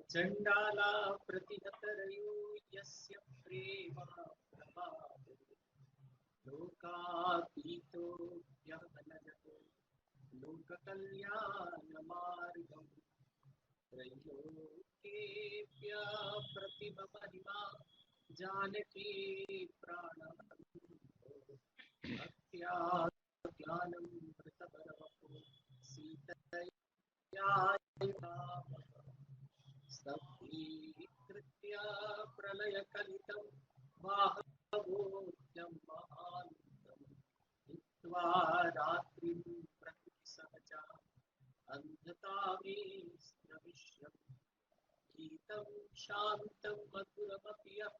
चंडाला प्रतिहतरयो यस्य प्रेम प्रभाते लोकातीतो व्यवनजतो लोककल्याणमार्गम् त्रैलोक्येभ्य प्रतिममहिमा जानकी प्राणवन्तो भक्त्या ज्ञानं मृतपरमपो सीतया स्तब्धीकृत्य प्रलयकलितं बाहवोऽद्यं महान्तं हित्वा रात्रिं प्रकृतिसहजा अन्धतामेस्त्रविश्यम् गीतं शान्तं मधुरमपि यः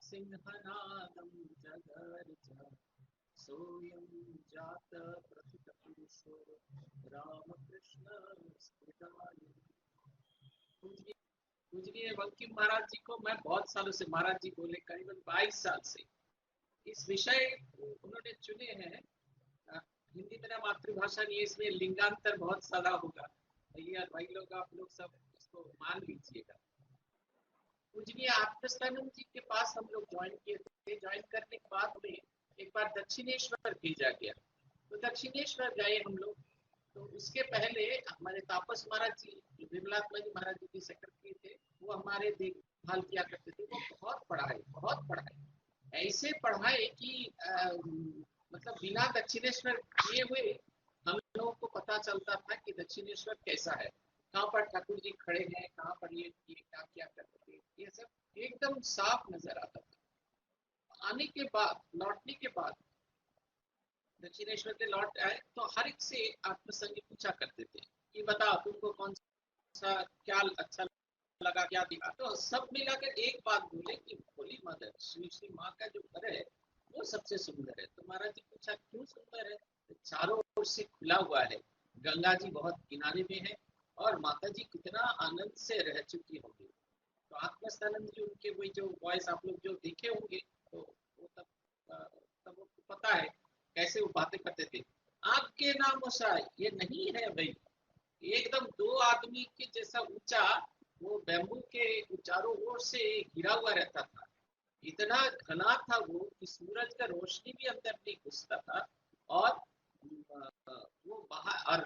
सिंहनादं जगर्ज सोऽयं जातप्रथितपुरुषो रामकृष्ण स्मृताय। पूजनीय बंकिम महाराज जी को मैं बहुत सालों से, महाराज जी बोले करीबन 22 साल से इस विषय उन्होंने चुने हैं। हिंदी मेरा मातृभाषा नहीं है, इसमें लिंगांतर बहुत सारा होगा, भैया भाई लोग आप लोग सब इसको मान लीजिएगा। पूजनीय आत्मस्थानंद जी के पास हम लोग ज्वाइन किए थे। ज्वाइन करने के बाद में एक बार दक्षिणेश्वर भेजा गया, तो दक्षिणेश्वर गए हम लोग। तो उसके पहले हमारे तापस महाराज जी, विमलात्मा जी महाराज जी की सेक्रेटरी थे, वो हमारे देखभाल किया करते थे। वो बहुत पढ़ाए, ऐसे पढ़ाए कि मतलब बिना दक्षिणेश्वर किए हुए हम लोगों को पता चलता था कि दक्षिणेश्वर कैसा है, कहाँ पर ठाकुर जी खड़े हैं, कहाँ पर ये क्या क्या करते थे, ये सब एकदम साफ नजर आता था। आने के बाद, लौटने के बाद, दक्षिणेश्वर के लौट आए तो हर एक से आत्मसंग पूछा करते थे कि बता तुमको कौन सा क्या अच्छा लगा, क्या दिखा। तो सब मिलाकर एक बात बोले कि होली मदर श्री श्री माँ का जो घर है वो सबसे सुंदर है। तो महाराज जी पूछा क्यों सुंदर है? तो चारों ओर से खुला हुआ है, गंगा जी बहुत किनारे में है और माता जी कितना आनंद से रह चुकी होंगी। तो आत्मस्थानंद जी उनके वही जो वॉइस आप लोग जो देखे होंगे, तो वो तब वो पता है कैसे वो बातें करते थे। आपके नाम वसाय ये नहीं है भाई, एकदम दो आदमी के जैसा ऊंचा, वो बैम्बू के चारों ओर से घिरा हुआ रहता था। इतना घना था वो कि सूरज का रोशनी भी अंदर नहीं घुसता था और वो बाहर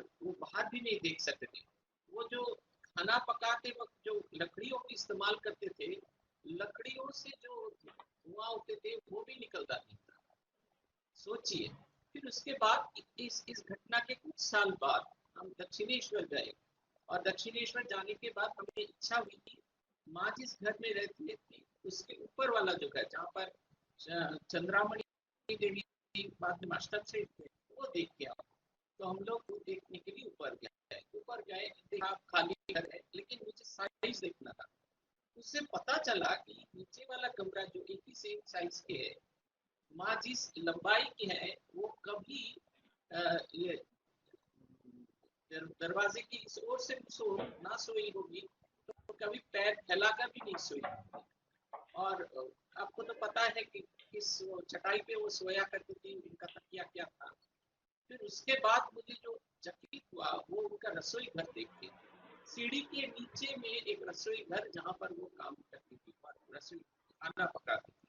भी नहीं देख सकते थे। वो जो खाना पकाते वक्त जो लकड़ियों की इस्तेमाल करते थे, लकड़ियों से जो धुआं होते थे वो भी निकलता नहीं था। सोचिए। फिर उसके बाद इस घटना के कुछ साल बाद हम दक्षिणेश्वर गए और दक्षिणेश्वर जाने के बाद हमें इच्छा हुई कि माँ जिस घर में रहती थी उसके ऊपर वाला जो घर जहाँ पर चंद्रामणि देवी बाद में मास्टर से थे वो देख के आओ। तो हम लोग वो देखने के लिए ऊपर गए, देखा खाली घर है लेकिन मुझे साइज देखना था। उससे पता चला कि नीचे वाला कमरा जो एक ही सेम साइज के है, माँ जिस लंबाई की है वो कभी ये दरवाजे की इस ओर से उस ओर ना सोई होगी, तो कभी पैर फैलाकर भी नहीं सोई होगी। और आपको तो पता है कि किस चटाई पे वो सोया करती थी, उनका तकिया क्या था। फिर उसके बाद मुझे जो चकित हुआ वो उनका रसोई घर देख के। सीढ़ी के नीचे में एक रसोई घर जहाँ पर वो काम करती थी, रसोई खाना पकाती थी।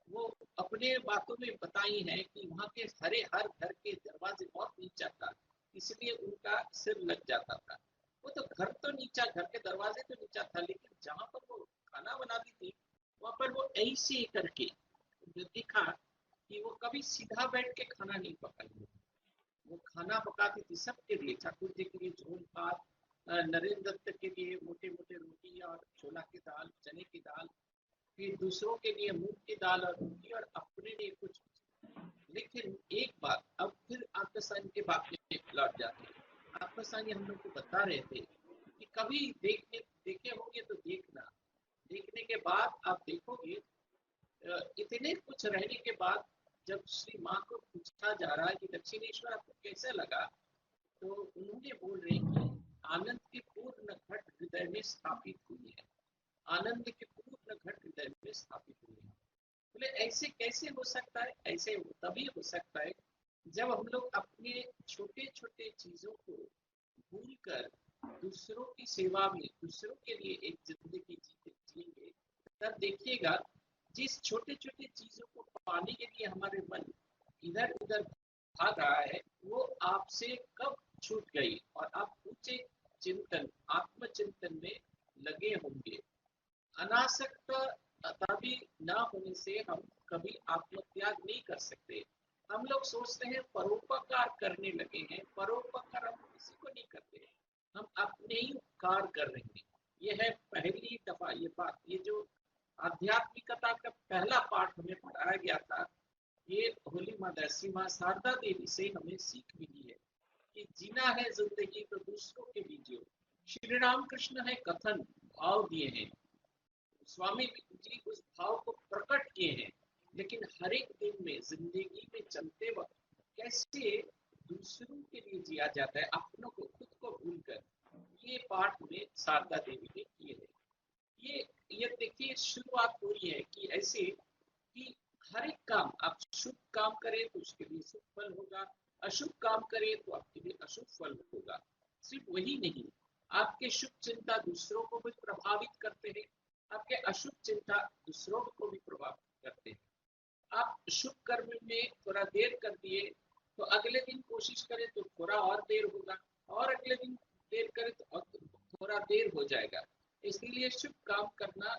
वो अपने बातों में बताई है कि वहाँ के हर घर के दरवाजे बहुत नीचा था, इसलिए उनका सिर लग जाता था। वो तो घर तो नीचा, घर के दरवाजे तो नीचा था, लेकिन जहाँ पर वो खाना बनाती थी वहाँ पर वो ऐसे करके दिखा कि वो कभी सीधा बैठ के खाना नहीं पकाई। वो खाना पकाती थी सबके लिए, ठाकुर जी के लिए झोल भात, नरेंद्र दत्त के लिए मोटे मोटे रोटी और छोला की दाल, चने की दाल, फिर दूसरों के लिए मूंग की दाल और रोटी, और अपने लिए कुछ। लेकिन एक बात, अब फिर आत्मसानी के बात में लौट जाते हैं। आत्मसानी हम लोग को बता रहे थे कि कभी देखे होंगे तो देखना, देखने के बाद आप देखोगे इतने कुछ रहने के बाद जब श्री माँ को पूछा जा रहा है कि दक्षिणेश्वर आपको कैसा लगा, तो उन्होंने बोल रहे कि आनंद की पूर्ण घट हृदय में स्थापित हुई है, आनंद की पूर्ण घट हृदय में स्थापित हुई है। बोले ऐसे कैसे हो सकता है? ऐसे तभी हो सकता है जब हम लोग अपने छोटे छोटे चीजों को भूल कर दूसरों की सेवा में, दूसरों के लिए एक जिंदगी जिएंगे, तब देखिएगा जिस छोटे छोटे चीजों को पाने के लिए हमारे मन इधर उधर भाग रहा है, वो आपसे कब छूट गई और आप ऊंचे चिंतन, आत्मचिंतन में लगे होंगे। अनासक्तता भी ना होने से हम कभी आत्मत्याग नहीं कर सकते। हम लोग सोचते हैं परोपकार करने लगे हैं, परोपकार हम किसी को नहीं करते हैं, हम अपने ही उपकार कर रहे हैं। यह है पहली दफा ये बात, ये जो आध्यात्मिकता का पहला पाठ हमें पढ़ाया गया था, ये होली माता श्री माँ शारदा देवी से हमें सीख मिली है कि जीना है जिंदगी तो दूसरों के लिए जियो। श्री राम कृष्ण है कथन, भाव दिए हैं, स्वामी जी उस भाव को प्रकट किए हैं, लेकिन हर एक दिन में जिंदगी में चलते वक्त कैसे दूसरों के लिए जिया जाता है, अपनों को, खुद को भूलकर, ये पाठ में शारदा देवी ने किए हैं। ये देखिए शुरुआत हो रही है कि ऐसे कि हर एक काम आप शुभ काम करें तो उसके लिए शुभ फल होगा, अशुभ काम करें तो आपके लिए अशुभ फल होगा। सिर्फ वही नहीं, आपके शुभ चिंता दूसरों को भी प्रभावित करते हैं, आपके अशुभ चिंता दूसरों को भी प्रभावित करते हैं। आप शुभ कर्म में थोड़ा देर कर दिए तो अगले दिन कोशिश करें तो थोड़ा और देर होगा, और अगले दिन देर करें तो थोड़ा देर हो जाएगा। इसलिए शुभ काम करना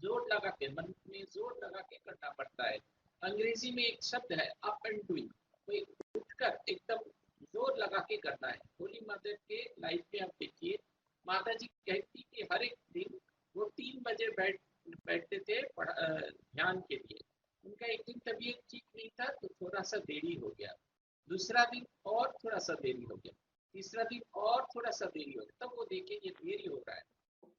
जोर लगा के, मन में जोर लगा के करना पड़ता है। अंग्रेजी में एक शब्द है अप एंड डूइंग, कोई उठकर एकदम जोर लगा के करना है। होली मदर के लाइफ में आप देखिए, माता जी कहती कि हर एक दिन वो 3 बजे बैठते थे ध्यान के लिए। उनका एक दिन तबीयत ठीक नहीं था तो थोड़ा सा देरी हो गया, दूसरा दिन और थोड़ा सा देरी हो गया, तीसरा दिन और थोड़ा सा देरी हो गया, तब वो देखे ये देरी हो रहा है,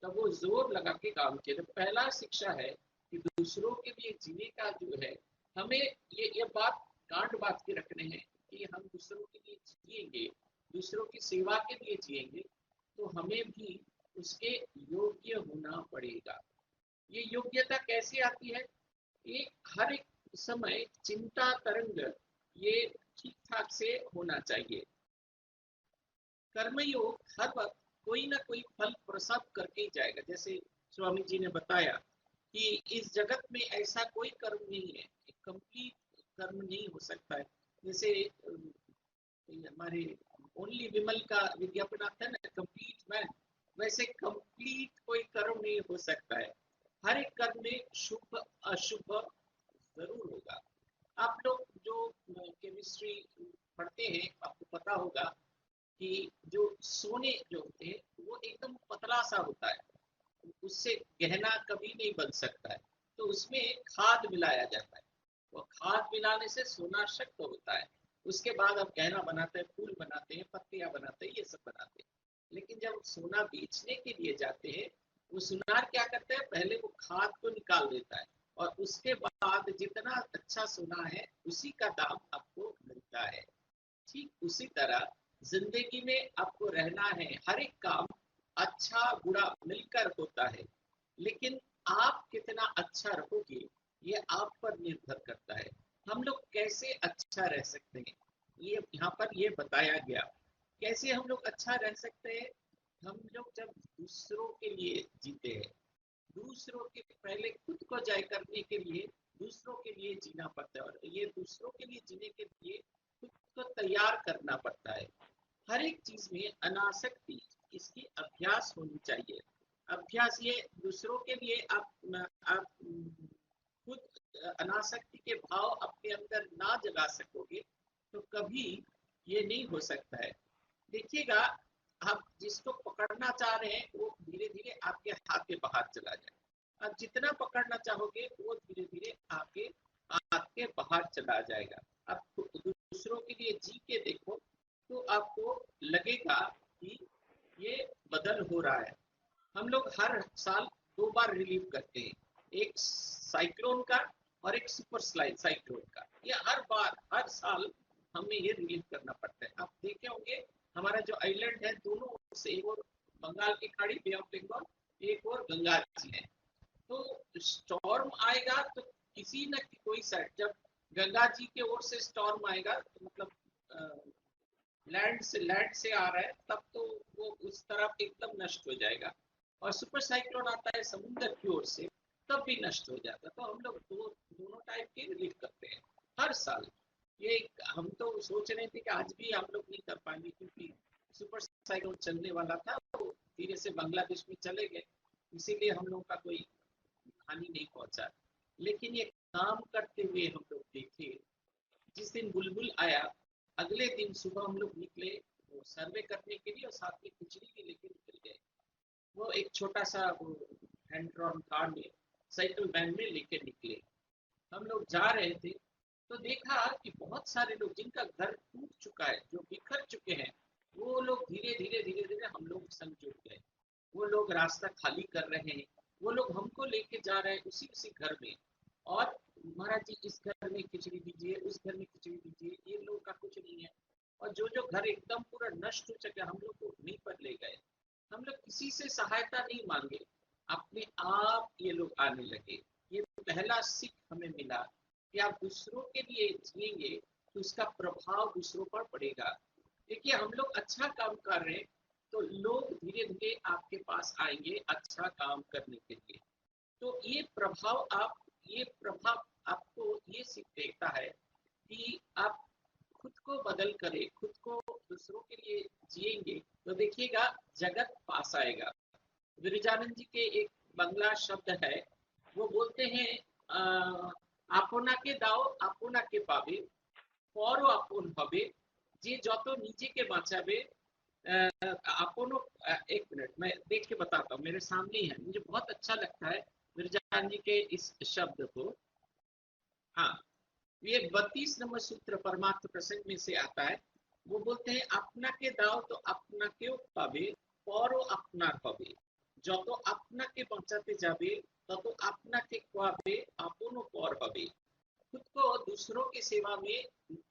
तब वो जोर लगा के काम किया। तो पहला शिक्षा है कि दूसरों के लिए जीने का जो है, हमें ये बात गांठ बात के रखने हैं कि हम दूसरों के लिए जिएंगे, दूसरों की सेवा के लिए जिएंगे, तो हमें भी उसके योग्य होना पड़ेगा। ये योग्यता कैसे आती है? ये हर एक समय चिंता तरंग ये ठीक ठाक से होना चाहिए। कर्मयोग हर वक्त कोई ना कोई फल प्रसव करके ही जाएगा। जैसे स्वामी जी ने बताया कि इस जगत में ऐसा कोई कर्म नहीं है, कंप्लीट कर्म नहीं हो सकता है। जैसे हमारे ओनली विमल का विज्ञापन आता है ना, कंप्लीट मैन, वैसे कंप्लीट कोई कर्म नहीं हो सकता है। हर एक कर्म में शुभ अशुभ जरूर होगा। आप लोग जो केमिस्ट्री पढ़ते हैं आपको पता होगा कि जो सोने जो होते हैं वो एकदम पतला सा होता है, उससे गहना कभी नहीं बन सकता है, तो उसमें खाद मिलाया जाता है। वो खाद मिलाने से सोना शक्त होता है, उसके बाद आप गहना बनाते हैं, फूल बनाते हैं, पत्तियां बनाते हैं, ये सब बनाते हैं। लेकिन जब सोना बेचने के लिए जाते हैं, वो सुनार क्या करता है, पहले वो खाद को निकाल देता है और उसके बाद जितना अच्छा सोना है उसी का दाम आपको मिलता है। ठीक उसी तरह जिंदगी में आपको रहना है, हर एक काम अच्छा बुरा मिलकर होता है, लेकिन आप कितना अच्छा रहोगे ये आप पर निर्भर करता है। हम लोग कैसे अच्छा रह सकते हैं, ये यहाँ पर ये बताया गया। कैसे हम लोग अच्छा रह सकते हैं? हम लोग जब दूसरों के लिए जीते हैं, दूसरों के पहले खुद को जय करने के लिए दूसरों के लिए जीना पड़ता है, और ये दूसरों के लिए जीने के लिए खुद को तैयार करना पड़ता है। हर एक चीज में अनासक्ति, इसकी अभ्यास होनी चाहिए। अभ्यास ये दूसरों के लिए आप खुद अनासक्ति के भाव अपने अंदर ना जगा सकोगे तो कभी ये नहीं हो सकता है। देखिएगा, आप जिसको पकड़ना चाह रहे हैं वो धीरे धीरे आपके हाथ के बाहर चला जाए। आप जितना पकड़ना चाहोगे वो धीरे धीरे आपके हाथ के बाहर चला जाएगा। आप दूसरों के लिए जी के देखो तो आपको लगेगा कि ये बदल हो रहा है। हम लोग हर साल 2 बार रिलीव करते हैं, एक साइक्लोन का और एक सुपर साइक्लोन का। ये हर बार हर साल हमें ये रिलीव करना पड़ता है। आप देखे होंगे हमारा जो आइलैंड है, दोनों से, एक और बंगाल की खाड़ी, बे ऑफ बंगाल, एक और गंगा जी है। तो स्टॉर्म आएगा तो किसी न कोई साइड, जब गंगा जी के ओर से स्टॉर्म आएगा तो मतलब लैंड से आ रहा है, तब तो वो उस तरफ एकदम नष्ट हो जाएगा। और सुपर साइक्लोन आता है समुद्र की ओर से, तब भी नष्ट हो जाता। तो हम लोग दोनों टाइप के रिलीफ करते हैं हर साल। ये हम तो सोच रहे थे कि आज भी हम लोग नहीं कर पाएंगे, क्योंकि सुपर साइक्लोन चलने वाला था, वो धीरे से बांग्लादेश में चले गए, इसीलिए हम लोग का कोई हानि नहीं पहुंचा। लेकिन ये काम करते हुए हम लोग देखे, जिस दिन बुलबुल आया अगले दिन सुबह हम लोग निकले वो सर्वे करने के लिए, और साथ में खिचड़ी भी लेके निकल गए। वो एक छोटा सा वो हैंड ड्रॉन कार में, साइकिल वैन में लेके निकले। हम लोग जा रहे थे तो देखा कि बहुत सारे लोग जिनका घर टूट चुका है, जो बिखर चुके हैं, वो लोग धीरे धीरे धीरे धीरे हम लोग संग जुड़ गए। वो लोग रास्ता खाली कर रहे हैं, वो लोग हमको लेके जा रहे हैं उसी उसी घर में। और महाराज जी इस घर में खिचड़ी दीजिए, उस घर में खिचड़ी दीजिए, ये लोग का कुछ नहीं है। और जो जो घर एकदम पूरा नष्ट हो चुके हम लोग को वहीं पर ले गए। हम लोग किसी से सहायता नहीं मांगे, अपने आप ये लोग आने लगे। ये पहला सीख हमें मिला कि आप दूसरों के लिए जिएंगे तो उसका प्रभाव दूसरों पर पड़ेगा। देखिए हम लोग अच्छा काम कर रहे हैं तो लोग धीरे धीरे आपके पास आएंगे अच्छा काम करने के लिए। तो ये प्रभाव आपको ये सीख देता है कि आप खुद को बदल करे, खुद को दूसरों के लिए जिएंगे तो देखिएगा जगत पास आएगा। विरजानंद जी के एक बंगला शब्द है, वो बोलते हैं আপনাকে দাও আপনাকে পাবে, পর আপন হবে, যে যত নিজেকে বাঁচাবে। आपनो एक मिनट मैं देख के बताता हूँ, मेरे सामने ही है, मुझे बहुत अच्छा लगता है विरजानंद जी के इस शब्द को। हाँ, ये 32 नंबर सूत्र परमात्म प्रसंग में से आता है। वो बोलते हैं अपना के दाओ तो अपना के पावे, परो अपना पावे, যত আপনাকে বাঁচাতে যাবে তত আপনাকে খোয়াবে, আপনো পর হবে। खुद को दूसरों की सेवा में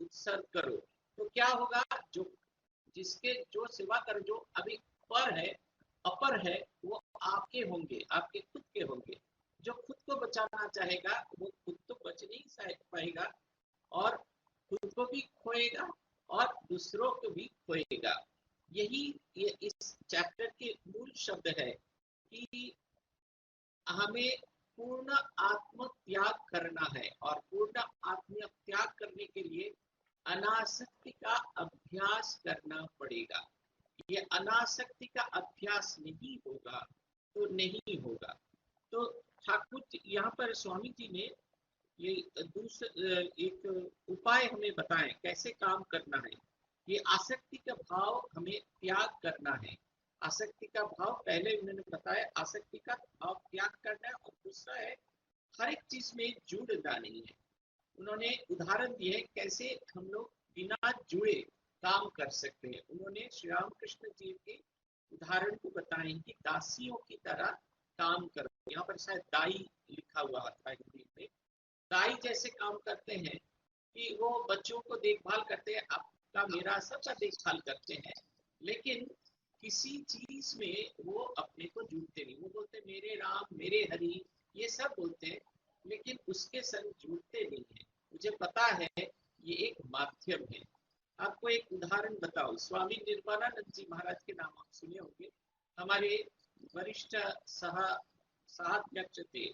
उत्सर्ग करो तो क्या होगा, जो जिसके जो सेवा कर जो अभी पर है, अपर है, वो आपके होंगे, आपके खुद के होंगे। जो खुद को बचाना चाहेगा वो खुद तो बच नहीं पाएगा, और खुद को भी खोएगा और दूसरों को भी खोएगा। यही ये इस चैप्टर के मूल शब्द है कि हमें पूर्ण आत्म त्याग करना है, और पूर्ण आत्म त्याग करने के लिए अनासक्ति का अभ्यास करना पड़ेगा। ये अनासक्ति का अभ्यास नहीं होगा तो नहीं होगा। तो ठाकुर यहाँ पर स्वामी जी ने ये दूसरा एक उपाय हमें बताएं कैसे काम करना है। ये आसक्ति का भाव हमें त्याग करना है। आसक्ति का भाव पहले उन्होंने बताया, आसक्ति का भाव त्याग करना है, और दूसरा है हर एक चीज में जुड़ना नहीं है। उन्होंने उदाहरण दिए कैसे हम लोग बिना जुड़े काम कर सकते हैं। उन्होंने श्री राम कृष्ण जी के उदाहरण को बताए कि दासियों की तरह काम कर, यहाँ पर शायद दाई लिखा हुआ था हिंदी में। दाई जैसे काम करते हैं कि वो बच्चों को देखभाल करते हैं, आपका मेरा सबका देखभाल करते हैं, लेकिन किसी चीज में वो अपने को जुड़ते नहीं। वो बोलते मेरे राम मेरे हरि ये सब बोलते हैं, लेकिन उसके संग जुड़ते नहीं है। मुझे पता है ये एक माध्यम है। आपको एक उदाहरण बताओ, स्वामी निर्मलानंद जी महाराज के नाम आप सुने होंगे, हमारे वरिष्ठ सहाध्यक्ष थे,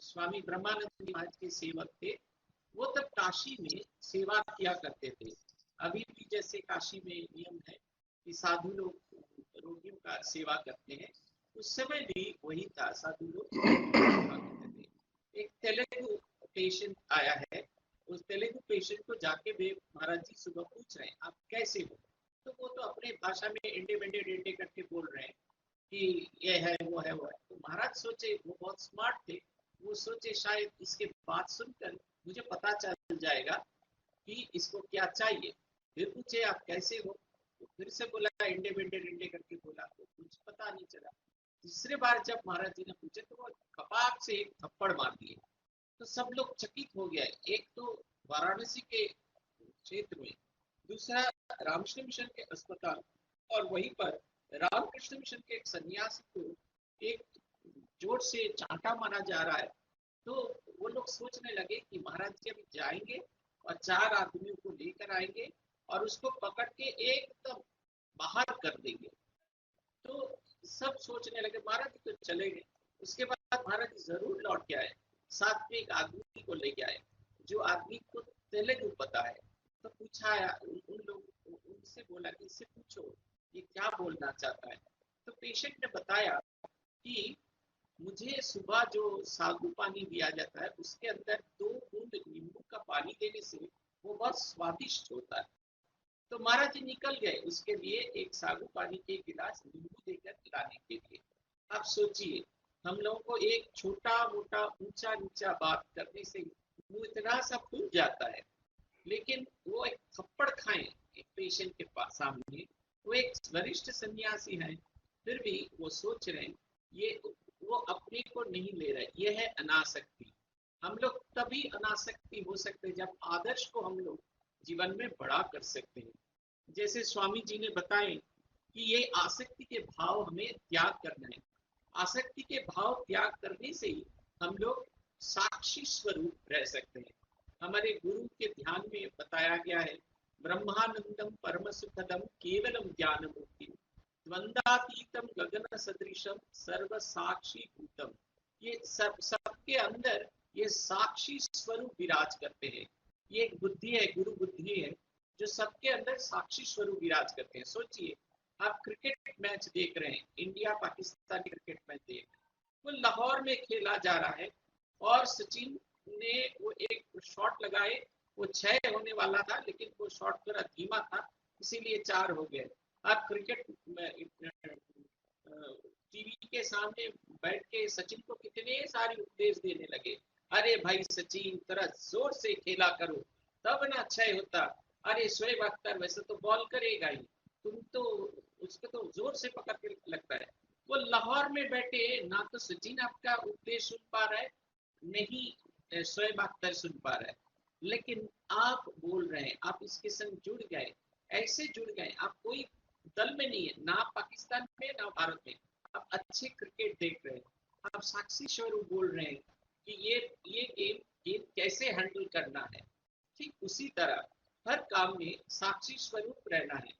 स्वामी ब्रह्मानंद जी महाराज के सेवक थे। वो तब काशी में सेवा किया करते थे। अभी भी जैसे काशी में नियम है कि साधु लोग रोगियों का सेवा करते हैं, उस समय भी वही था, साधु लोग सेवा करते थे। एक तेलुगु पेशेंट आया है, उस तेलुगु पेशेंट को जाके वे महाराज जी सुबह पूछ रहे हैं आप कैसे हो, तो वो तो अपने भाषा में इंडे वेंडे डेंडे करके बोल रहे हैं कि ये है वो है वो है। तो महाराज सोचे, वो बहुत स्मार्ट थे, वो सोचे शायद इसके बात सुनकर मुझे पता चल जाएगा कि इसको क्या चाहिए। फिर पूछे आप कैसे हो, तो फिर से बोला इंडे वेंडे डेंडे करके बोला, तो कुछ पता नहीं चला। तीसरे बार जब महाराज जी ने पूछे तो वो कपाट से एक थप्पड़ मार दिए। तो सब लोग चकित हो गए, एक तो वाराणसी के क्षेत्र में, दूसरा रामकृष्ण मिशन के अस्पताल, और वहीं पर रामकृष्ण मिशन के एक सन्यासी को एक जोर से चांटा मारा जा रहा है। तो वो लोग सोचने लगे कि महाराज जी अभी जाएंगे और 4 आदमियों को लेकर आएंगे और उसको पकड़ के एकदम बाहर कर देंगे। तो सब सोचने लगे महाराज जी तो चले गए। उसके बाद महाराज जी जरूर लौट के आए, साथ में एक आदमी को लेके आए, जो आदमी को तेलुगु पता है। तो पूछा उन लोग, उनसे बोला कि इससे पूछो ये क्या बोलना चाहता है। तो पेशेंट ने बताया कि मुझे सुबह जो सागु पानी दिया जाता है उसके अंदर 2 बूंद नींबू का पानी देने से वो बहुत स्वादिष्ट होता है। तो महाराज जी निकल गए उसके लिए एक सागु पानी के गिलास नींबू देकर लाने के लिए। आप सोचिए, हम लोगों को एक छोटा मोटा ऊंचा नीचा बात करने से वो इतना सा फूल जाता है, लेकिन वो एक थप्पड़ खाएं एक पेशेंट के पास सामने, वो एक वरिष्ठ सन्यासी है, फिर भी वो सोच रहे हैं ये, वो अपने को नहीं ले रहे। ये है अनासक्ति। हम लोग तभी अनासक्ति हो सकते हैं जब आदर्श को हम लोग जीवन में बड़ा कर सकते हैं। जैसे स्वामी जी ने बताए कि ये आसक्ति के भाव हमें त्याग करना है। आसक्ति के भाव त्याग करने से ही हम लोग साक्षी स्वरूप रह सकते हैं। हमारे गुरु के ध्यान में बताया गया है, ब्रह्मानंदम परम सुखदम केवलम ज्ञान मुक्ति द्वंद्वातीतम गगन सदृशम सर्व साक्षी भूतम। ये सबके अंदर ये साक्षी स्वरूप विराज करते हैं। ये एक बुद्धि है, गुरु बुद्धि है, जो सबके अंदर साक्षी स्वरूप विराज करते हैं। सोचिए, आप क्रिकेट मैच देख रहे हैं, इंडिया पाकिस्तान क्रिकेट मैच देख रहे हैं, वो लाहौर में खेला जा रहा है और सचिन ने वो एक शॉट लगाए, वो 6 होने वाला था लेकिन वो शॉट थोड़ा धीमा था इसीलिए 4 हो गए। आप क्रिकेट टीवी के सामने बैठ के सचिन को कितने सारे उपदेश देने लगे, अरे भाई सचिन तरह जोर से खेला करो तब ना 6 होता, अरे शोएब अख्तर वैसे तो बॉल करेगा ही, तुम तो उसको तो जोर से पकड़ के लगता है। वो लाहौर में बैठे ना तो सचिन आपका उपदेश सुन पा रहा है, नहीं शोएब अख्तर सुन पा रहा है, लेकिन आप बोल रहे हैं, आप इसके संग जुड़ गए, ऐसे जुड़ गए, आप कोई दल में नहीं है, ना पाकिस्तान में ना भारत में, आप अच्छे क्रिकेट देख रहे हैं, आप साक्षी स्वरूप बोल रहे हैं कि ये गेम कैसे हैंडल करना है। ठीक उसी तरह हर काम में साक्षी स्वरूप रहना है,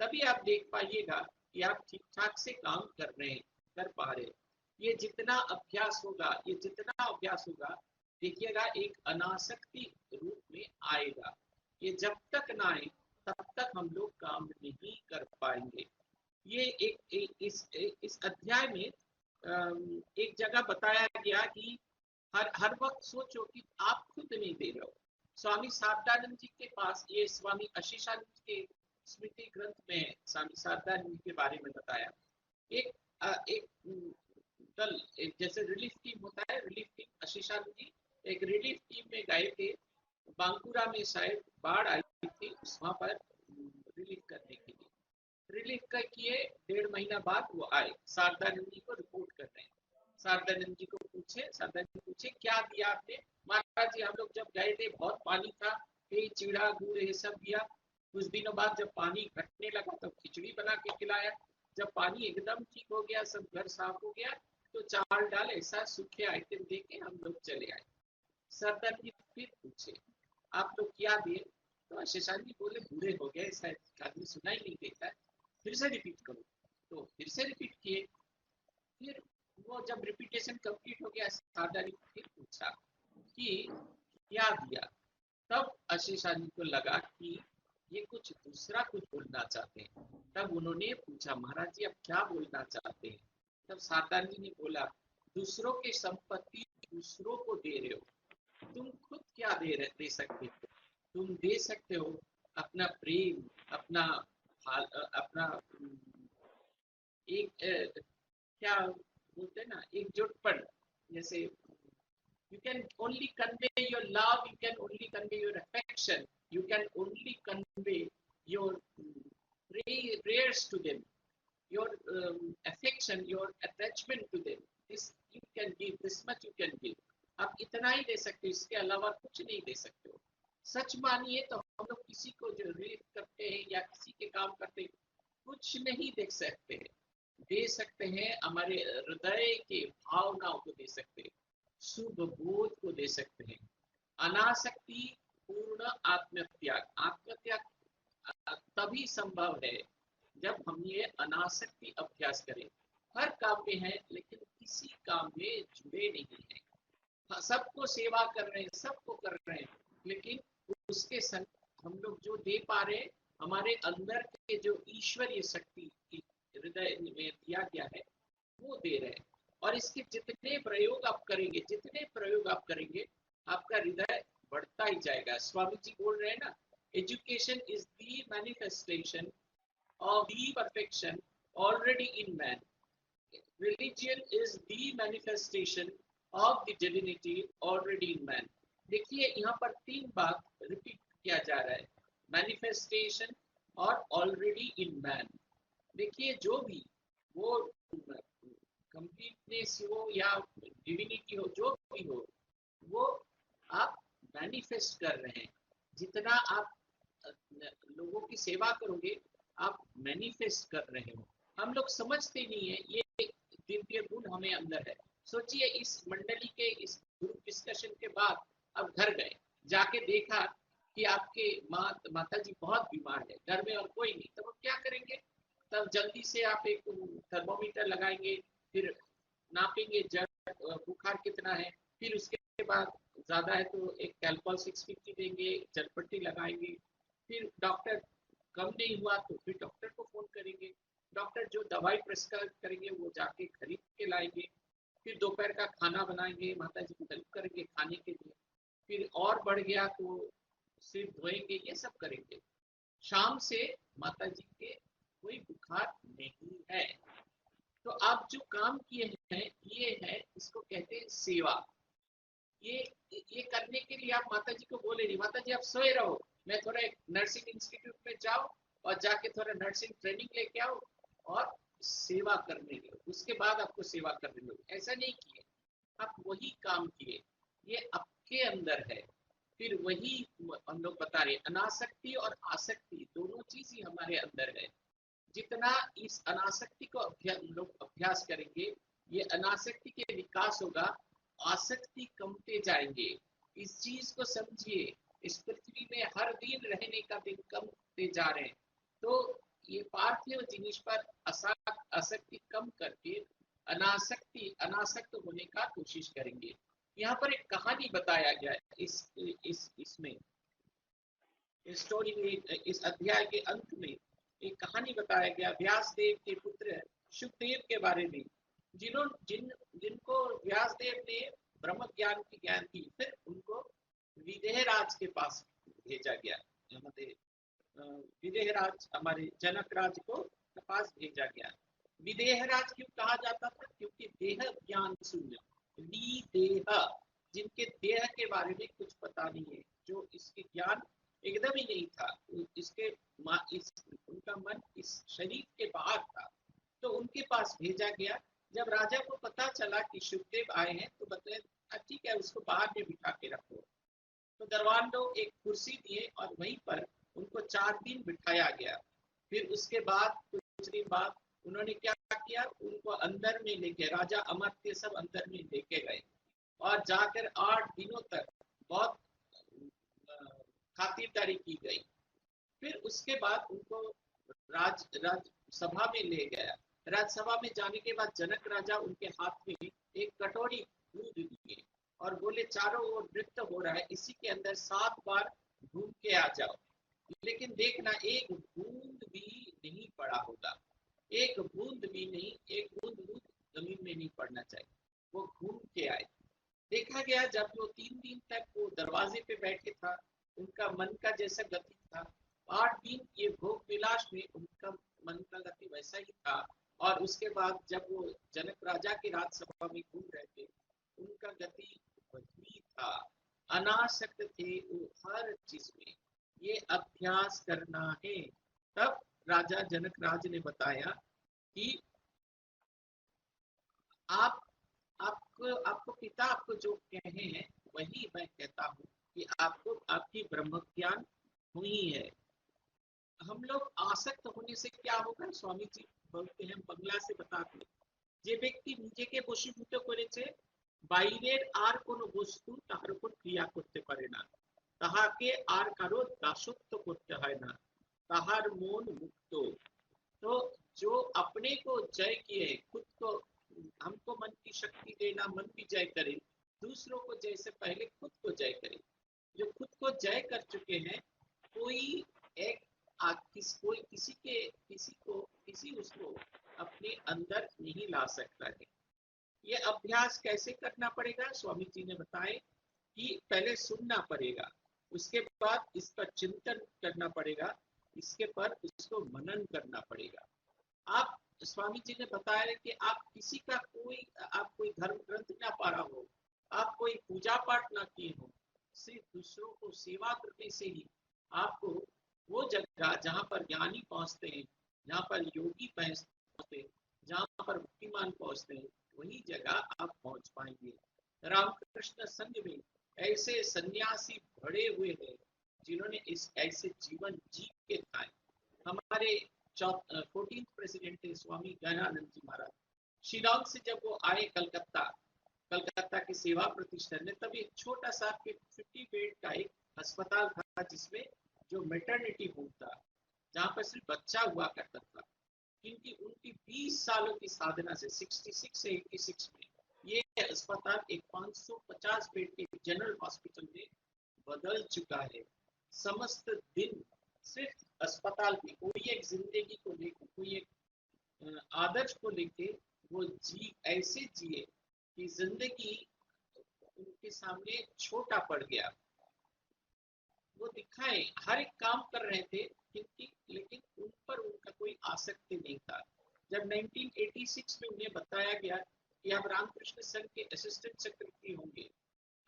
तभी आप देख पाइएगा कि आप ठीक ठाक से काम कर रहे हैं, कर पा रहे हैं। ये जितना अभ्यास होगा, ये जितना अभ्यास होगा, देखिएगा एक अनासक्ति रूप में आएगा। ये जब तक ना आए तब तक हम लोग काम नहीं कर पाएंगे। ये इस अध्याय में एक जगह बताया गया कि हर वक्त सोचो कि आप खुद नहीं दे रहे हो। स्वामी शारदानंद जी के पास, ये स्वामी अशीशानंद के स्मृति ग्रंथ में स्वामी शारदानंद के बारे में बताया, एक दल, एक जैसे रिलीफ टीम होता है, रिलीफ टीम, आशीषानंद जी एक रिलीफ टीम में गए थे, बांकुरा में शायद बाढ़ आई थी, वहां पर रिलीफ करने के लिए। रिलीफ का किए 1.5 महीना बाद वो आए, शारदानंद जी को रिपोर्ट कर रहे हैं। शारदानंद जी को पूछे, शारदानंद जी पूछे क्या दिया आपने? महाराज जी हम लोग जब गए थे बहुत पानी था, कई चिड़ा गुड़ ये सब दिया, कुछ दिनों बाद जब पानी घटने लगा तब खिचड़ी बना के खिलाया, जब पानी एकदम ठीक हो गया, सब घर साफ हो गया, तो चावल डाल ऐसा सूखे आइटम दे के हम लोग चले आए। सरदार जी फिर पूछे आप लोग क्या दिए? तो शशांक जी बोले बूढ़े हो गए, शायद आदमी सुनाई नहीं देता है, फिर से रिपीट करो। तो फिर से रिपीट किए। फिर वो जब रिपीटेशन कंप्लीट हो गया, सरदार जी फिर पूछा कि क्या दिया? तब आशीषानी को लगा कि ये कुछ दूसरा कुछ बोलना चाहते हैं। तब उन्होंने पूछा महाराज जी आप क्या बोलना चाहते हैं? तब सारदार जी ने बोला दूसरों की संपत्ति दूसरों को दे रहे हो, तुम खुद क्या दे सकते हो? तुम दे सकते हो अपना प्रेम, अपना अपना एक क्या बोलते हैं ना, एकजुटपन। जैसे you can only convey your love, you can only convey your affection, you can only convey your prayers to them, your affection, your attachment to them. This you can give, this much you can give. आप इतना ही दे सकते हो, इसके अलावा कुछ नहीं दे सकते हो। सच मानिए तो हम लोग किसी को जो रिलीफ करते हैं या किसी के काम करते हैं, कुछ नहीं देख सकते हैं। दे सकते हैं हमारे हृदय के भावनाओं को दे सकते हैं, शुभ बोध को दे सकते हैं। अनासक्ति पूर्ण आत्मत्याग, आत्मत्याग तभी संभव है जब हम ये अनासक्ति अभ्यास करें। हर काम में है लेकिन किसी काम में जुड़े नहीं है। हाँ, सबको सेवा कर रहे हैं, सबको कर रहे हैं, लेकिन उसके संग हम लोग जो दे पा रहे हैं, हमारे अंदर के जो ईश्वरीय शक्ति हृदय में दिया गया है वो दे रहे हैं। और इसके जितने प्रयोग आप करेंगे, जितने प्रयोग आप करेंगे, आपका हृदय बढ़ता ही जाएगा। स्वामी जी बोल रहे हैं ना, education is the manifestation of the perfection already in man. Religion is the manifestation of the divinity already in man. देखिए यहाँ पर तीन बात रिपीट किया जा रहा है, मैनिफेस्टेशन और ऑलरेडी इन मैन। देखिए जो भी वो कंप्लीटनेस हो या डिविनिटी हो, जो भी हो, वो आप मैनिफेस्ट कर रहे हैं। जितना आप लोगों की सेवा करोगे, आप मैनिफेस्ट कर रहे हो। हम लोग समझते नहीं है ये दिव्य गुण हमें अंदर है। सोचिए इस मंडली के इस ग्रुप डिस्कशन के बाद अब घर गए, जाके देखा कि आपके माता जी बहुत बीमार है, घर में और कोई नहीं, तब क्या करेंगे? तब जल्दी से आप एक थर्मोमीटर लगाएंगे, फिर नापेंगे बुखार कितना है, फिर उसके बाद ज्यादा है तो एक कैल्पॉल 650 देंगे, जलपट्टी लगाएंगे, फिर डॉक्टर कम नहीं हुआ तो फिर डॉक्टर को फोन करेंगे, डॉक्टर जो दवाई प्रेस्क्राइब करेंगे वो जाके खरीद के लाएंगे, फिर दोपहर का खाना बनाएंगे, माता जी को हेल्प करेंगे खाने के लिए, फिर और बढ़ गया तो सिर धोएंगे, ये सब करेंगे। शाम से माता जी के कोई बुखार नहीं है। तो आप जो काम किए हैं ये है, इसको कहते हैं सेवा। ये करने के लिए आप माता जी को बोले नहीं, माता जी आप सोए रहो, मैं थोड़ा एक नर्सिंग इंस्टीट्यूट में जाओ और जाके थोड़ा नर्सिंग ट्रेनिंग लेके आओ और सेवा करने दो, उसके बाद आपको सेवा करने दो। ऐसा नहीं किए, आप वही काम किए, ये आपके अंदर है। फिर वही हम लोग बता रहे, अनासक्ति और आसक्ति दोनों चीज ही हमारे अंदर है। जितना इस अनासक्ति को हम लोग अभ्यास करेंगे, ये अनासक्ति के विकास होगा, आसक्ति कमते जाएंगे। इस चीज को समझिए, इस पृथ्वी में हर दिन रहने का दिन कमते जा रहे हैं, तो ये पार्थिव जिनिस पर आसक्ति कम करके अनासक्त होने का कोशिश करेंगे। यहाँ पर एक कहानी बताया गया है इसमें स्टोरी में, इस अध्याय के अंत में एक कहानी बताया गया व्यास देव के पुत्र शुकदेव के बारे में, जिनको व्यास देव ने ब्रह्म ज्ञान की ज्ञान दी। फिर उनको विदेहराज के पास भेजा गया, विदेहराज हमारे जनक राज को पास भेजा गया। विदेहराज क्यों कहा जाता था? क्योंकि देह ज्ञान शून्य, विदेह, जिनके देह के बारे में कुछ पता नहीं है, जो इसके ज्ञान एकदम ही नहीं था, उनका मन इस शरीर के बाहर था, तो उनके पास भेजा गया। जब राजा को पता चला कि शुकदेव आए हैं तो बताया ठीक है, उसको बाहर में बिठा के रखो। तो दरबार लोग एक कुर्सी दिए और वहीं पर उनको 4 दिन बिठाया गया। फिर उसके बाद कुछ दिन बाद उन्होंने क्या किया, उनको अंदर में लेके, राजा अमर्त्य सब अंदर में लेके गए और जाकर 8 दिनों तक बहुत खातिरदारी की गई। फिर उसके बाद उनको राज सभा में ले गया। राजसभा में जाने के बाद जनक राजा उनके हाथ में एक कटोरी दूध दिए और बोले चारों ओर नृत्य हो रहा है, इसी के अंदर 7 बार घूम के आ जाओ, लेकिन देखना एक बूंद भी नहीं पड़ा होगा, एक बूंद भी नहीं, एक बूंद दूध जमीन में नहीं पड़ना चाहिए। वो घूम के आए। देखा गया जब वो 3 दिन तक वो दरवाजे पे बैठे था, उनका मन का जैसा गति था, 8 दिन ये भोग विलास में उनका मन का गति वैसा ही था। और उसके बाद जब वो जनक राजा की राजसभा में घूम रहे थे, उनका गति वही था, अनासक्त थे वो हर चीज में। ये अभ्यास करना है। तब राजा जनक राज ने बताया कि आपको पिता आपको जो कहे हैं वही मैं कहता हूँ कि आपको आपकी ब्रह्म ज्ञान हुई है। हम लोग आसक्त होने से क्या होगा, स्वामी जी बोलते हैं, बंगला से बताते हैं, যে ব্যক্তি নিজেকে বশীভূত করেছে বাইরের আর কোনো বস্তু তাহার উপর ক্রিয়া করতে পারে না, তাহাকে আর কারো দাসত্ব করতে হয় না, তাহার মন মুক্ত। तो जो अपने को जय किए, खुद को, हमको मन की शक्ति देना, मन की जय करे, दूसरों को जय से पहले खुद को जय करे। जो खुद को जय कर चुके हैं, कोई एक कोई किसी उसको अपने अंदर नहीं ला सकता है। ये अभ्यास कैसे करना पड़ेगा, स्वामी जी ने बताए कि पहले सुनना पड़ेगा, उसके बाद इसका चिंतन करना पड़ेगा, इसके पर उसको मनन करना पड़ेगा। आप, स्वामी जी ने बताया कि आप किसी का आप कोई धर्म ग्रंथ ना पढ़ा हो, आप कोई पूजा पाठ ना किए हो, सिर्फ दूसरों को सेवा करने से ही आपको वो जगह जहाँ पर ज्ञानी पहुंचते हैं, जहाँ पर योगी पहुंचते हैं, जहाँ पर भक्तिमान पहुंचते हैं, वही जगह आप पहुंच पाएंगे। रामकृष्ण संघ में ऐसे सन्यासी भरे हुए हैं जिन्होंने इस ऐसे जीवन जी के दिखाए। हमारे 14th प्रेसिडेंट थे स्वामी गहनानंद जी महाराज। शिलांग से जब वो आए कलकत्ता की सेवा प्रतिष्ठान में, तब एक छोटा सा 50 बेड का एक अस्पताल था, जिसमें जो मैटरनिटी होम था, जहाँ पर सिर्फ बच्चा हुआ करता था। क्योंकि उनकी 20 सालों की साधना से 66 से 86 में ये अस्पताल एक 550 बेड के जनरल हॉस्पिटल में बदल चुका है। समस्त दिन सिर्फ अस्पताल की कोई एक जिंदगी को लेकर, कोई एक आदर्श को लेके वो ऐसे जिए कि जिंदगी उनके सामने छोटा पड़ गया। वो दिखाए हर एक काम कर रहे थे, लेकिन उन पर उनका कोई आसक्ति नहीं था। जब 1986 में उन्हें बताया गया कि आप रामकृष्ण संघ के असिस्टेंट सेक्रेटरी होंगे,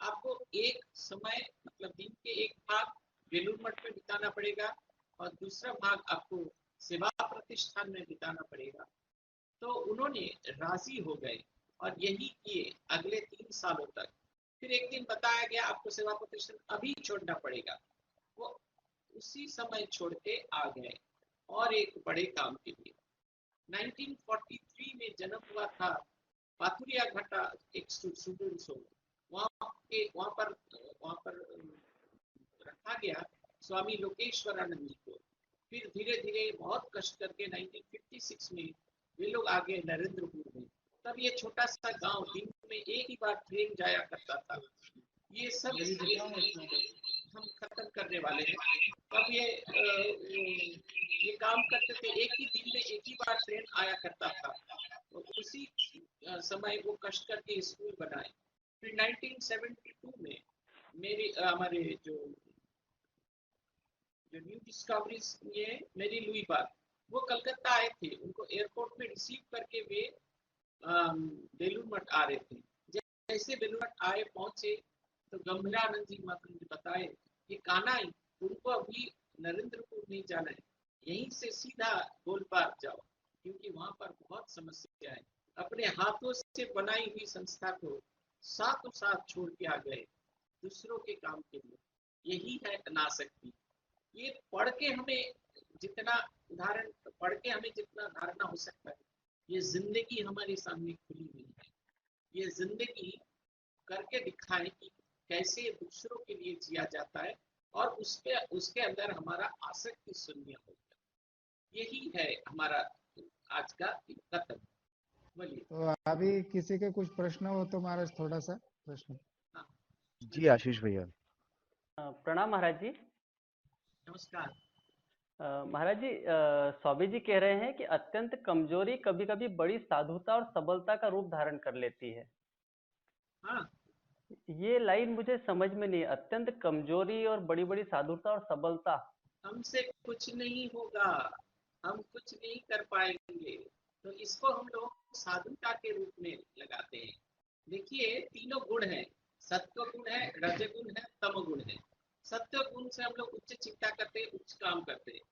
आपको एक समय, मतलब दिन के एक भाग बेलूर मठ में बिताना पड़ेगा और दूसरा भाग आपको सेवा प्रतिष्ठान में बिताना पड़ेगा। तो उन्होंने राजी हो गए और यही किए अगले 3 सालों तक। फिर एक दिन बताया गया आपको सेवा प्रतिष्ठान अभी छोड़ना पड़ेगा, वो उसी समय छोड़ के आ गए और एक बड़े काम के लिए। 1943 में जन्म हुआ था पाथुरिया घाटा एक स्टूडेंट्स हो, वहां पर रखा गया स्वामी लोकेश्वरानंद जी को। फिर धीरे धीरे बहुत कष्ट करके 1956 में वे लोग आ गए नरेंद्रपुर में। तब ये छोटा सा गांव, दिन में एक ही बार ट्रेन जाया करता था। ये सब हम खत्म करने वाले हैं। तब ये काम करते थे, एक ही दिन में एक ही बार ट्रेन आया करता था। तो उसी समय वो कष्ट करके स्कूल बनाए। फिर 1972 में हमारे जो न्यू डिस्कवरीज ये मेरी लुई बार, वो कलकत्ता आए थे। उनको एयरपोर्ट में रिसीव करके वे बेलूर मठ आ रहे थे। जैसे बेलूर मठ आए पहुंचे तो गंभीरानंद जी महाराज ने बताए कि कान्हा, तुमको अभी नरेंद्रपुर नहीं जाना है, यहीं से सीधा गोलपार जाओ, क्योंकि वहां पर बहुत समस्या है। अपने हाथों से बनाई हुई संस्था को साथों साथ छोड़ के आ गए दूसरों के काम के लिए। यही है अनासक्ति। ये पढ़ के हमें जितना धारणा हो सकता है, ये जिंदगी हमारे सामने खुली हुई है। ये जिंदगी करके दिखाए कि कैसे दूसरों के लिए जिया जाता है और उसके अंदर हमारा आसक्ति शून्य होता है। यही है हमारा आज का कथन। बोलिए। तो अभी किसी के कुछ प्रश्न हो तो महाराज थोड़ा सा प्रश्न। हाँ, जी आशीष भैया। प्रणाम महाराज जी। नमस्कार। महाराज जी, स्वामी जी कह रहे हैं कि अत्यंत कमजोरी कभी कभी बड़ी साधुता और सबलता का रूप धारण कर लेती है। हाँ, ये लाइन मुझे समझ में नहीं, अत्यंत कमजोरी और बड़ी बड़ी साधुता और सबलता। हमसे कुछ नहीं होगा, हम कुछ नहीं कर पाएंगे, तो इसको हम लोग साधुता के रूप में लगाते हैं। देखिए, तीनों गुण हैं, सत्व गुण है, रजगुण है, तम गुण है। सत्व गुण से हम लोग उच्च चिंता करते हैं, उच्च काम करते हैं।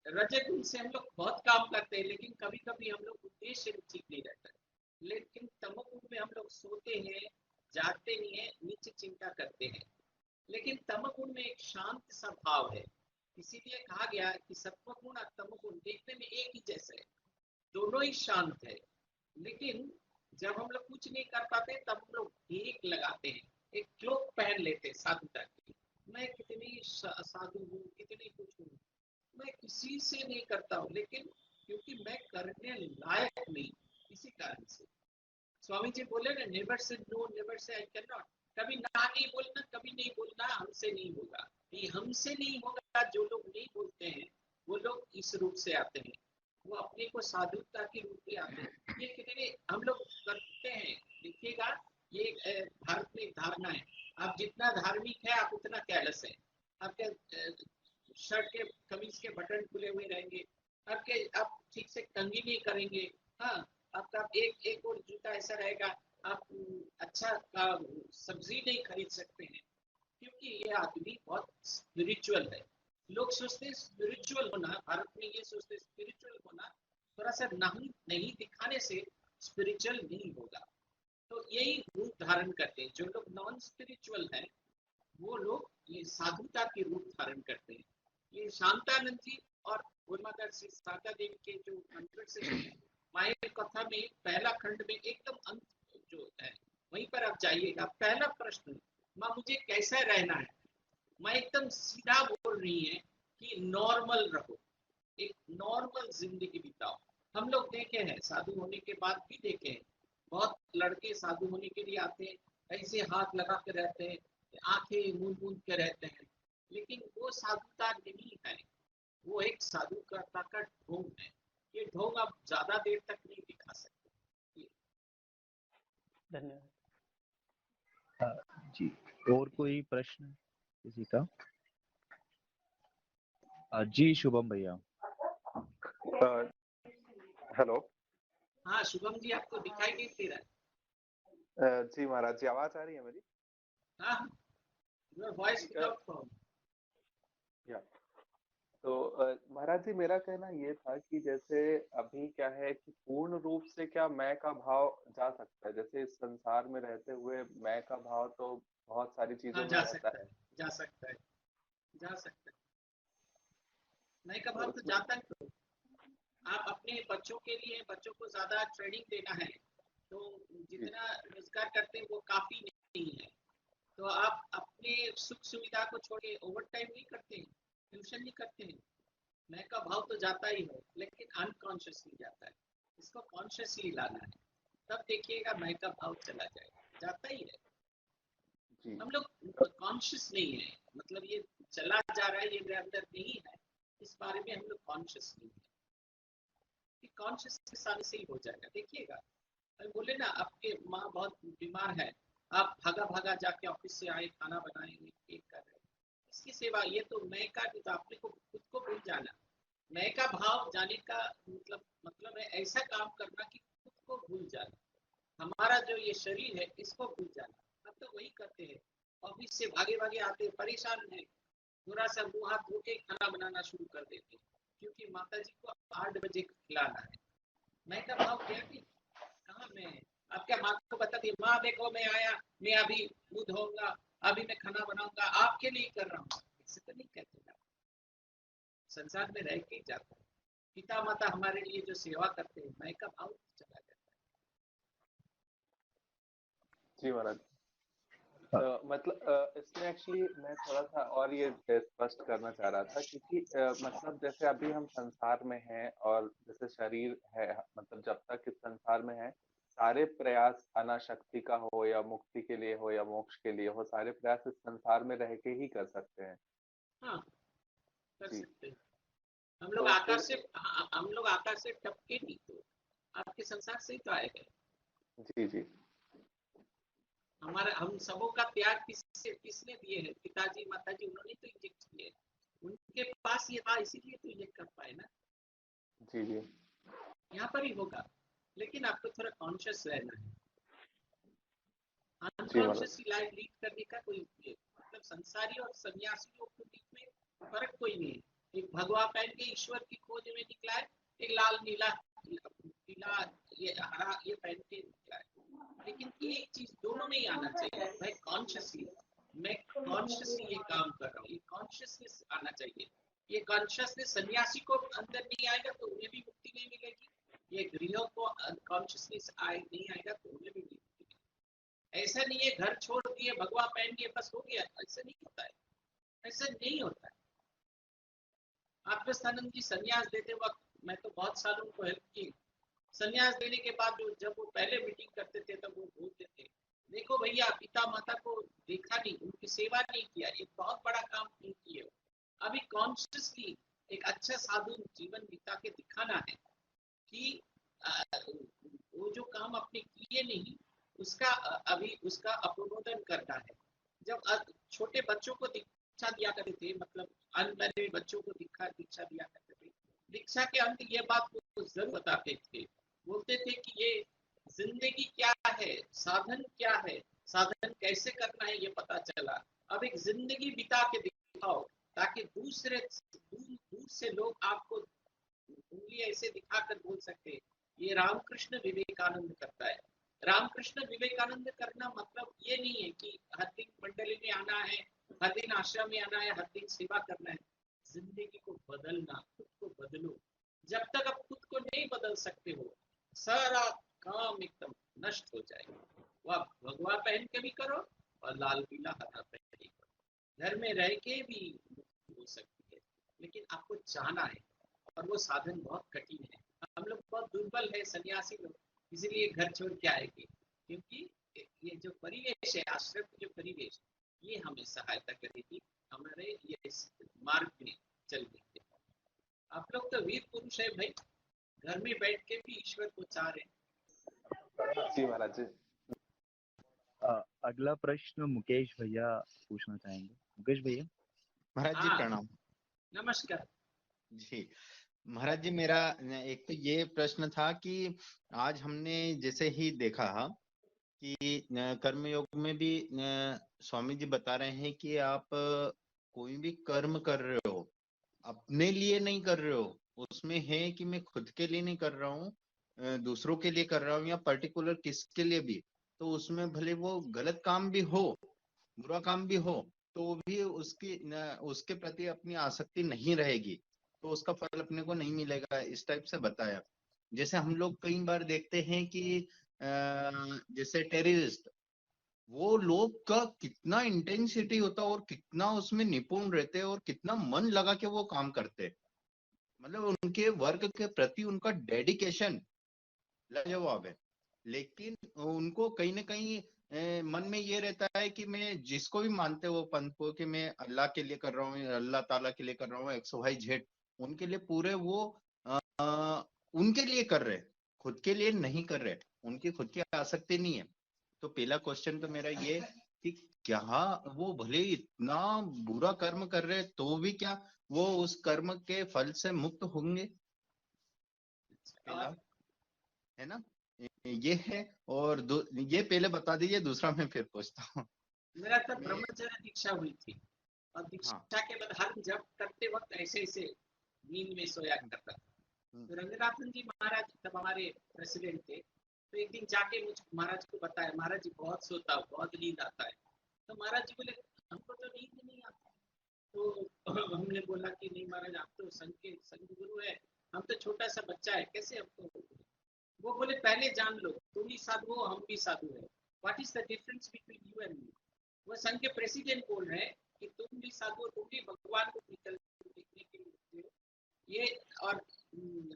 रजगुण से हम लोग बहुत काम करते हैं, लेकिन कभी कभी हम लोग उद्देश्य ठीक नहीं रहता है। लेकिन तमोगुण में हम लोग सोते हैं, जागते नहीं है, नीचे चिंता करते हैं। लेकिन तमगुण में एक शांत सा भाव है। इसीलिए कहा गया कि सत्वगुण और तमगुण देखने में एक ही जैसे है, दोनों ही शांत है। लेकिन जब हम लोग कुछ नहीं कर पाते, तब हम लोग ढेक लगाते हैं, एक क्लोक पहन लेते हैं साधुता की। मैं कितनी साधु हूँ, कितनी कुछ हूँ, मैं किसी से नहीं करता हूँ, लेकिन क्योंकि मैं करने लायक नहीं, इसी कारण से। स्वामी जी बोले ना, never say no, never say I can not. कभी ना नहीं बोलना, कभी नहीं बोलना हमसे नहीं होगा। नहीं, हमसे नहीं होगा। जो लोग नहीं बोलते हैं वो लोग इस रूप से आते हैं, वो अपने को साधुता के रूप में आते हैं। ये कितने हम लोग करते हैं, देखिएगा। ये भारत में एक धारणा है, आप जितना धार्मिक है आप उतना कैलस है। आपके शर्ट के कमीज के बटन खुले हुए रहेंगे, आपके आप ठीक से कंघी नहीं करेंगे। हाँ, आपका एक एक और जूता ऐसा रहेगा, आप अच्छा का सब्जी नहीं खरीद सकते हैं, क्योंकि ये आदमी बहुत स्पिरिचुअल है। लोग सोचते हैं स्पिरिचुअल होना, भारत में ये सोचते हैं स्पिरिचुअल होना थोड़ा सा नहीं नहीं दिखाने से स्पिरिचुअल नहीं होगा। तो यही रूप धारण करते हैं। जो लोग नॉन स्पिरिचुअल हैं वो लोग ये साधुता के रूप धारण करते हैं। ये शांतानंद जी और गुरुमाता श्री शारदा देवी के जो कन्वर्सेशन है, माया कथा में पहला खंड में एकदम अंत जो है वहीं पर आप जाइएगा। पहला प्रश्न, माँ मुझे कैसा रहना है, माँ एकदम सीधा बोल रही है कि नॉर्मल रहो, एक नॉर्मल जिंदगी बिताओ। हम लोग देखे हैं, साधु होने के बाद भी देखे हैं, बहुत लड़के साधु होने के लिए आते हैं, ऐसे हाथ लगा के रहते हैं, आंखें मूंद मूंद के रहते हैं, लेकिन वो साधुता नहीं है। वो एक साधुता का ढोंग है। ये ढोंग आप ज्यादा देर तक नहीं दिखा सकते। धन्यवाद। जी, और कोई प्रश्न किसी का? जी शुभम भैया। हेलो। हाँ शुभम जी, आपको दिखाई नहीं दे रहा है? जी महाराज जी, आवाज आ रही है मेरी? हाँ, योर वॉइस विदाउट साउंड। या तो महाराज जी, मेरा कहना ये था कि जैसे अभी क्या है कि पूर्ण रूप से क्या मैं का भाव जा सकता है? जैसे इस संसार में रहते हुए मैं का भाव तो बहुत सारी हाँ, चीजों में जा रहता सकता है, है, जा सकता है, जा सकता है। मैं का तो भाव तो उसमें जाता है। तो आप अपने बच्चों के लिए, बच्चों को ज्यादा ट्रेनिंग देना है, तो जी जितना रोजगार करते हैं वो काफी नहीं है। तो आप अपने सुख सुविधा को छोड़ के ओवर टाइम नहीं करते हैं, ट्यूशन नहीं करते हैं। मैं का भाव तो जाता ही है, लेकिन अनकॉन्शियसली जाता है। इसको कॉन्शियसली लाना है, तब देखिएगा मैं का भाव चला जाएगा। जाता ही है। जी हम लोग कॉन्शियस नहीं है, मतलब ये चला जा रहा है, ये मेरे अंदर नहीं है, इस बारे में हम लोग कॉन्शियस नहीं है। कि कॉन्शियस के सामने से ही हो जाएगा। देखिएगा, अभी बोले ना आपके माँ बहुत बीमार है, आप भागा भागा जाके ऑफिस से आए, खाना बनाएंगे, केक कर रहे हैं, इसकी सेवा। ये तो मैं का भी, तो आपने को खुद को भूल जाना। मैं का भाव जाने का मतलब है ऐसा काम करना कि खुद को भूल जाना। हमारा जो ये शरीर है इसको भूल जाना। हम तो वही करते हैं, ऑफिस से भागे भागे आते हैं, परेशान है, थोड़ा सा मुंह हाथ धो के खाना बनाना शुरू कर देते हैं, क्योंकि माता जी को 8 बजे खिलाना है। मैं का भाव गया कि कहाँ मैं, अब क्या माँ को बताती है, माँ देखो मैं आया, मैं अभी मुंह धोऊंगा, अभी मैं खाना बनाऊंगा, आपके लिए कर रहा हूँ, ऐसे तो नहीं कहते ना। संसार में रह के ही जाता है। पिता माता हमारे लिए जो सेवा करते हैं, मैं का भाव चला जाता जी महाराज। मतलब इसमें एक्चुअली मैं थोड़ा सा और ये स्पष्ट करना चाह रहा था, क्योंकि मतलब जैसे अभी हम संसार में हैं और जैसे शरीर है, मतलब जब तक इस संसार में है सारे प्रयास अनाशक्ति का हो या मुक्ति के लिए हो या मोक्ष के लिए हो, सारे प्रयास इस संसार में रह के ही कर सकते हैं। है। हाँ, कर जी, सकते हैं। हम लोग तो आकाश फिर से, हम लोग आकाश से टपके नहीं, तो आपके संसार से ही तो आए गए। जी जी हमारा हम सबों का त्याग किसने दिए है? पिताजी माताजी, उन्होंने तो इंजेक्ट किए। उनके पास ये था, इसीलिए तो इंजेक्ट कर पाए ना। जी जी यहाँ पर ही होगा, लेकिन आपको थोड़ा कॉन्शियस रहना है। जी महाराज। अनकॉन्शियसली लाइफ लीड करने का कोई मतलब संसारी और सन्यासियों के बीच में फर्क कोई नहीं है। एक भगवा पहन के ईश्वर की खोज में निकला है, एक लाल नीला पीला ये हरा ये पहन के निकला है। लेकिन एक चीज दोनों में ही आना चाहिए, मैं कॉन्शियसली ये काम कर रहा हूँ, ये कॉन्शियसनेस आना चाहिए। ये कॉन्शियसनेस सन्यासी को अंदर नहीं आएगा तो उन्हें भी मुक्ति नहीं मिलेगी। ये गृहों को कॉन्शियसनेस नहीं आएगा तो उन्हें भी नहीं मिलेगी। ऐसा नहीं है घर छोड़ दिए, भगवा पहन दिए, बस हो गया, ऐसा नहीं होता है। ऐसा नहीं होता है। आपको स्थानंद जी संन्यास देते वक्त मैं तो बहुत साल उनको हेल्प की। संन्यास लेने के बाद जब वो पहले मीटिंग करते थे तब वो बोलते थे, देखो भैया, पिता माता को देखा नहीं, उनकी सेवा नहीं किया, ये बहुत बड़ा काम नहीं किए हो। अभी कॉन्शियसली एक अच्छा साधु जीवन बिता के दिखाना है कि वो जो काम आपने किए नहीं, उसका अभी उसका अपमोदन करना है। जब छोटे बच्चों को दीक्षा दिया करते थे, मतलब अनमैरिड बच्चों को दीक्षा दिया करते थे, दीक्षा के अंत ये बात को जरूर बताते थे, बोलते थे कि ये जिंदगी क्या है, साधन क्या है, साधन कैसे करना है, ये पता चला। अब एक जिंदगी बिता के दिखाओ ताकि दूर से लोग आपको उंगली ऐसे दिखाकर बोल सकते, ये रामकृष्ण विवेकानंद करता है। रामकृष्ण विवेकानंद करना मतलब ये नहीं है कि हर दिन मंडली में आना है, हर दिन आश्रम में आना है, हर दिन सेवा करना है। जिंदगी को बदलना, खुद को बदलो। जब तक आप खुद को नहीं बदल सकते हो, सारा काम एकदम नष्ट हो जाएगा। वो आप भगवा पहन के भी करो और लाल पीला हरा पहन के करो, घर में रह के भी हो सकती है, लेकिन आपको चाहना है। और वो साधन बहुत कठिन है। हम लोग बहुत दुर्बल है सन्यासी लोग, इसीलिए घर छोड़ के आएंगे, क्योंकि ये जो परिवेश है, आश्रम का जो परिवेश, ये हमें सहायता करेगी हमारे ये मार्ग में चलने के। आप लोग तो वीर पुरुष है भाई, घर में बैठ के भी ईश्वर को चाह रहे। जी महाराज जी। अगला प्रश्न मुकेश भैया पूछना चाहेंगे। मुकेश भैया। महाराज जी हाँ, प्रणाम। नमस्कार जी महाराज जी, मेरा एक तो ये प्रश्न था कि आज हमने जैसे ही देखा कि कर्मयोग में भी स्वामी जी बता रहे हैं कि आप कोई भी कर्म कर रहे हो अपने लिए नहीं कर रहे हो, उसमें है कि मैं खुद के लिए नहीं कर रहा हूँ, दूसरों के लिए कर रहा हूँ या पर्टिकुलर किसके लिए भी, तो उसमें भले वो गलत काम भी हो, बुरा काम भी हो, तो भी उसके प्रति अपनी आसक्ति नहीं रहेगी, तो उसका फल अपने को नहीं मिलेगा, इस टाइप से बताया। जैसे हम लोग कई बार देखते हैं कि जैसे टेररिस्ट, वो लोग का कितना इंटेंसिटी होता है और कितना उसमें निपुण रहते हैं और कितना मन लगा के वो काम करते, मतलब उनके वर्क के प्रति उनका डेडिकेशन लाजवाब है। लेकिन उनको कहीं ना कहीं मन में ये रहता है कि मैं जिसको भी मानते हो पंथ को कि मैं अल्लाह के लिए कर रहा हूँ, अल्लाह ताला के लिए कर रहा हूँ, एक्स वाई जेड, उनके लिए पूरे वो उनके लिए कर रहे, खुद के लिए नहीं कर रहे, उनकी खुद की आसक्ति नहीं है। तो पहला क्वेश्चन तो मेरा ये कि क्या वो भले इतना बुरा कर्म कर रहे तो भी क्या वो उस कर्म के फल से मुक्त होंगे? पहला है ना, ये है। और ये पहले बता दीजिए, दूसरा मैं फिर पूछता हूँ। मेरा तो ब्रह्मचर्य दीक्षा हुई थी, और दीक्षा के बाद हर जब करते वक्त ऐसे ऐसे नींद में सोया करता था। तो रंगनाथन जी महाराज तब हमारे प्रेसिडेंट थे, तो एक दिन जाके मुझ महाराज को बताया, महाराज जी बहुत सोता हूँ, बहुत नींद आता है। तो महाराज जी बोले, हमको तो नींद नहीं आता। तो हमने बोला कि नहीं महाराज, आप तो संघ गुरु है, हम तो छोटा सा बच्चा है, कैसे हमको। वो बोले, पहले जान लो, तुम भी साधु हो, हम भी साधु है। What is the difference between you and me? वो संघ के प्रेसिडेंट बोल रहे हैं कि तुम भी साधु हो, तुम भी भगवान को देखने के लिए निकले हो, ये और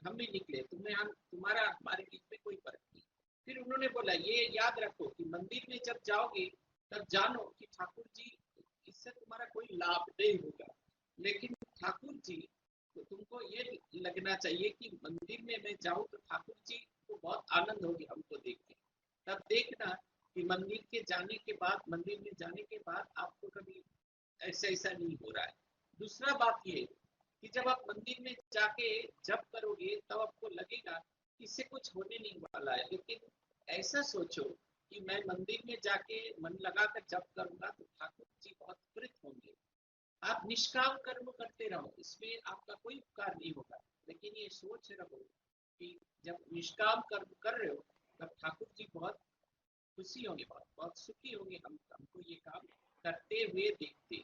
हम भी निकले, तुम्हारा हमारे बीच में कोई फर्क नहीं। फिर उन्होंने बोला, ये याद रखो कि मंदिर में जब जाओगे तब जानो कि ठाकुर जी, इससे तुम्हारा कोई लाभ नहीं होगा, लेकिन ठाकुर जी तो तुमको ये लगना चाहिए कि मंदिर में मैं जाऊं तो ठाकुर जी को बहुत आनंद होगी हमको देख के। तब देखना कि मंदिर में जाने के बाद आपको कभी ऐसा नहीं हो रहा है। दूसरा बात ये कि जब आप मंदिर में जाके जप करोगे तब आपको लगेगा कि इससे कुछ होने नहीं वाला है, लेकिन ऐसा सोचो कि मैं मंदिर में जाके मन लगाकर जप करूंगा तो ठाकुर जी बहुत प्रीत होंगे। आप निष्काम कर्म करते रहो, इसमें आपका कोई उपकार नहीं होगा, लेकिन ये सोच रहो कि जब निष्काम कर्म कर रहे हो तब ठाकुर जी बहुत खुशी होंगे, बहुत सुखी होंगे हमको ये काम करते हुए देखते।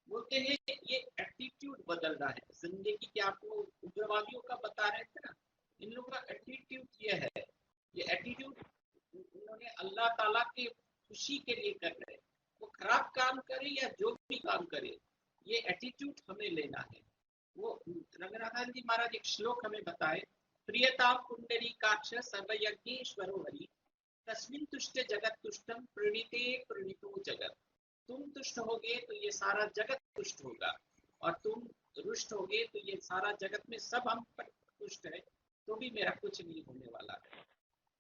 बोलते हैं ये एटीट्यूड बदलना है जिंदगी के। आपको उग्रवादियों का बता रहे थे ना, इन लोगों का एटीट्यूड ये है, ये एटीट्यूड उन्होंने अल्लाह ताला के खुशी के लिए कर रहे हैं। वो खराब काम करे या जो भी काम करे, ये एटीट्यूड हमें लेना है। वो रंगनाथन जी महाराज एक श्लोक हमें बताए, प्रियता पुंडरीकाक्ष सर्वयज्ञेश्वरो हरि तस्मिन् तुष्ट जगत तुष्टम प्रणीते प्रणीतो जगत। तुम तुष्ट होगे तो ये सारा जगत तुष्ट होगा, और तुम रुष्ट होगे तो ये सारा जगत में सब हम पर तुष्ट है, तो भी मेरा कुछ नहीं होने वाला है।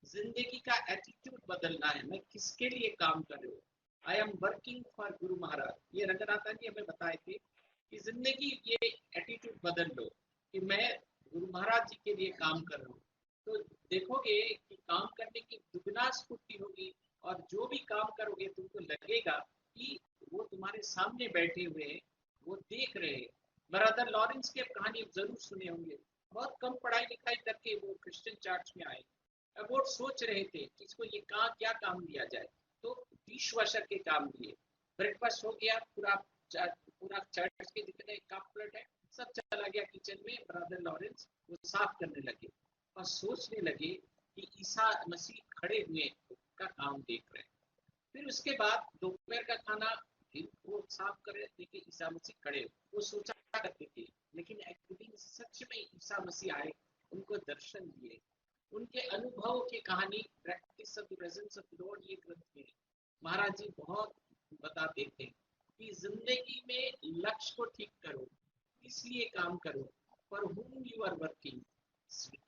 जिंदगी का एटीट्यूड बदलना है, मैं किसके लिए काम कर रहा हूँ। I am working for Guru Maharaj. ये रंगनाथन जी हमें बताए थे कि जिंदगी ये एटीट्यूड बदल लो कि मैं गुरु महाराज जी के लिए काम कर रहा हूँ, तो देखोगे कि काम करने की दुगना स्फूर्ति होगी, और जो भी काम करोगे तुमको लगेगा कि वो तुम्हारे सामने बैठे हुए हैं, वो देख रहे हैं। ब्रदर लॉरेंस की कहानी जरूर सुने होंगे, बहुत कम पढ़ाई लिखाई करके वो क्रिश्चियन चर्च में आए। अब वो सोच रहे थे कि इसको ये क्या काम दिया जाए, तो डिश वॉशर के काम दिए। ब्रेकफास्ट हो गया, पूरा चर्च के जितने कप प्लेट है सब चला गया किचन में। ब्रदर लॉरेंस वो साफ करने लगे और सोचने लगे कि ईसा मसीह खड़े हुए का काम देख रहे हैं। फिर उसके बाद दोपहर का खाना फिर वो साफ कर रहे थे कि ईसा मसीह खड़े, वो सोचा करते थे। लेकिन एक दिन सच में ईसा मसीह आए, उनको दर्शन दिए, उनके अनुभव की कहानी practice of the presence of Lord ये ग्रंथ में महाराज जी बहुत बताते थे कि जिंदगी में लक्ष्य को ठीक करो, इसलिए काम करो, for whom you are working,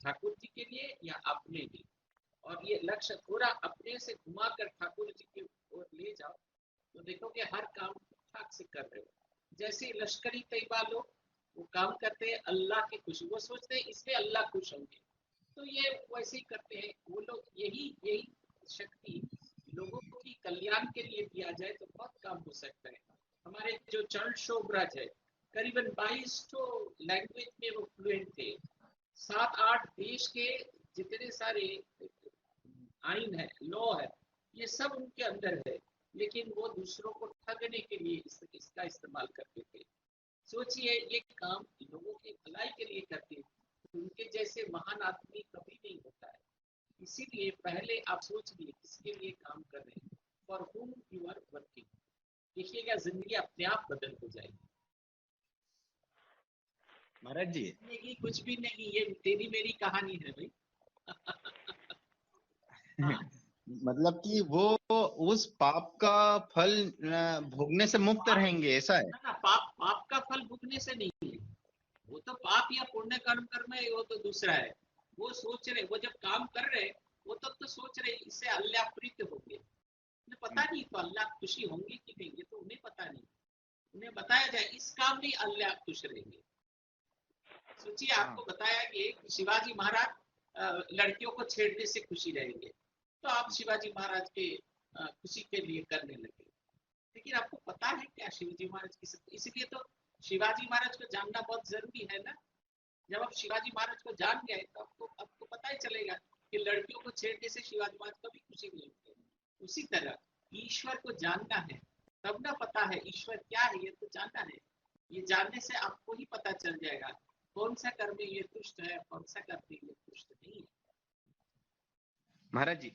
Thakur ji के लिए या अपने लिए। और ये लक्ष्य थोड़ा अपने से घुमा कर ठाकुर जी की ओर ले जाओ, तो देखोगे हर काम ठीक ठाक से कर रहे हो। जैसे लश्करी तैयबा लोग वो काम करते हैं अल्लाह की खुशी, वो सोचते हैं इससे अल्लाह खुश होंगे, तो ये वैसे ही करते हैं वो लोग। यही शक्ति लोगों की कल्याण के लिए दिया जाए तो बहुत काम हो सकता है। हमारे जो चरण शोभराज है करीबन 22 तो लैंग्वेज में वो फ्लुएंट थे। 7-8 देश के जितने सारे आइन है, लॉ है, ये सब उनके अंदर है, लेकिन वो दूसरों को ठगने के लिए इसका इस्तेमाल करते थे। सोचिए ये काम लोगों की भलाई के लिए करते हैं, तो उनके जैसे महान आदमी कभी नहीं होता है। इसीलिए पहले आप सोच लिए किसके लिए काम कर रहे हैं, for whom you are working. देखिएगा जिंदगी अपने आप बदल हो जाएगी। महाराज जी जिंदगी कुछ भी नहीं, ये तेरी मेरी कहानी है भाई। हाँ? मतलब कि वो उस पाप का फल भोगने से मुक्त रहेंगे, ऐसा है? ना पाप का फल भोगने से नहीं है, वो तो पाप या पुण्य कर्म है, वो तो दूसरा है। वो सोच रहे, वो जब काम कर रहे वो तब तो सोच रहे इससे अल्लाह प्रीत होंगे। उन्हें पता नहीं तो अल्लाह खुशी होंगे कि नहीं, ये तो उन्हें पता नहीं। उन्हें बताया जाए इस काम में अल्लाह खुश रहेंगे। सोचिए आपको बताया कि शिवाजी महाराज लड़कियों को छेड़ने से खुशी रहेंगे, तो आप शिवाजी महाराज के खुशी के लिए करने लगे। लेकिन आपको पता है क्या शिवाजी महाराज की, इसलिए तो शिवाजी महाराज को जानना बहुत जरूरी है ना। जब आप शिवाजी महाराज को जान गए तो आपको पता ही चलेगा कि लड़कियों को छेड़ने से शिवाजी महाराज कभी खुशी नहीं होती। उसी तरह ईश्वर को जानना है, तब ना पता है ईश्वर क्या है, ये तो जानना है। ये जानने से आपको ही पता चल जाएगा कौन सा कर्म में ये तुष्ट है, कौन सा कर्म में ये तुष्ट नहीं है। महाराज जी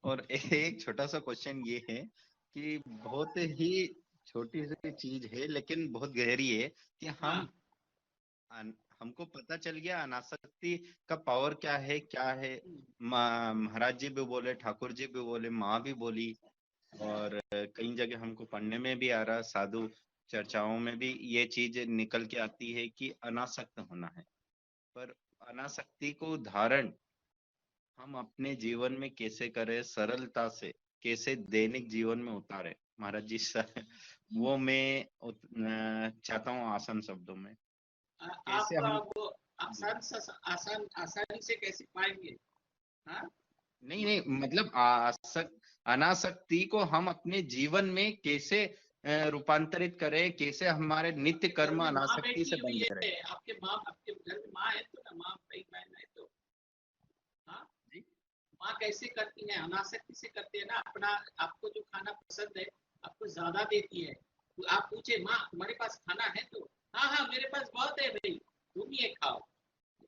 और एक छोटा सा क्वेश्चन ये है कि बहुत ही छोटी सी चीज है लेकिन बहुत गहरी है कि हमको पता चल गया अनासक्ति का पावर क्या है। महाराज जी भी बोले, ठाकुर जी भी बोले, माँ भी बोली, और कई जगह हमको पढ़ने में भी आ रहा, साधु चर्चाओं में भी ये चीज निकल के आती है कि अनासक्त होना है। पर अनासक्ति को धारण हम अपने जीवन में कैसे करें, सरलता से कैसे दैनिक जीवन में उतारे महाराज जी सर, वो मैं चाहता हूँ आसान शब्दों में कैसे हम वो आसानी से कैसे पाएंगे? हाँ? नहीं मतलब अनासक्ति को हम अपने जीवन में कैसे रूपांतरित करें, कैसे हमारे नित्य कर्म अनासक्ति से बन जाए। आपके घर में माँ है तो ना, माँ भाई बहन है तो हाँ, माँ कैसे करती है? अनासक्ति से करते हैं ना। अपना आपको जो खाना पसंद है आपको ज्यादा देती है, तो आप पूछे माँ तुम्हारे पास खाना है तो हाँ मेरे पास बहुत है भाई, तुम ये खाओ।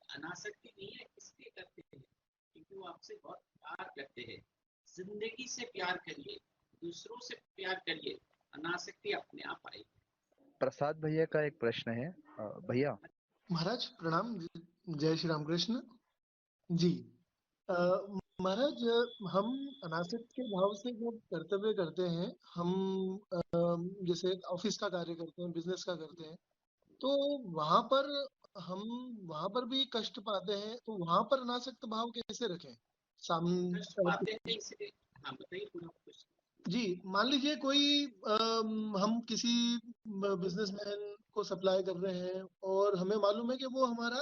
अनासक्ति नहीं है, इसलिए करते हैं क्योंकि वो आपसे बहुत प्यार करते हैं। जिंदगी से प्यार करिए, दूसरों से प्यार करिए, अनासक्ति अपने आप आएगी। प्रसाद भैया का एक प्रश्न है। भैया महाराज प्रणाम। जय श्री राम कृष्ण जी। महाराज, हम अनासक्त के भाव से जब कर्तव्य करते हैं, हम जैसे ऑफिस का कार्य करते हैं, बिजनेस का करते हैं, तो वहां पर हम वहां पर भी कष्ट पाते हैं, तो वहां पर अनासक्त भाव कैसे रखें? कष्ट पाते हैं इसलिए। हाँ बताइए पूरा क्वेश्चन। जी, मान लीजिए कोई हम किसी बिजनेसमैन को सप्लाई कर रहे हैं और हमें मालूम है कि वो हमारा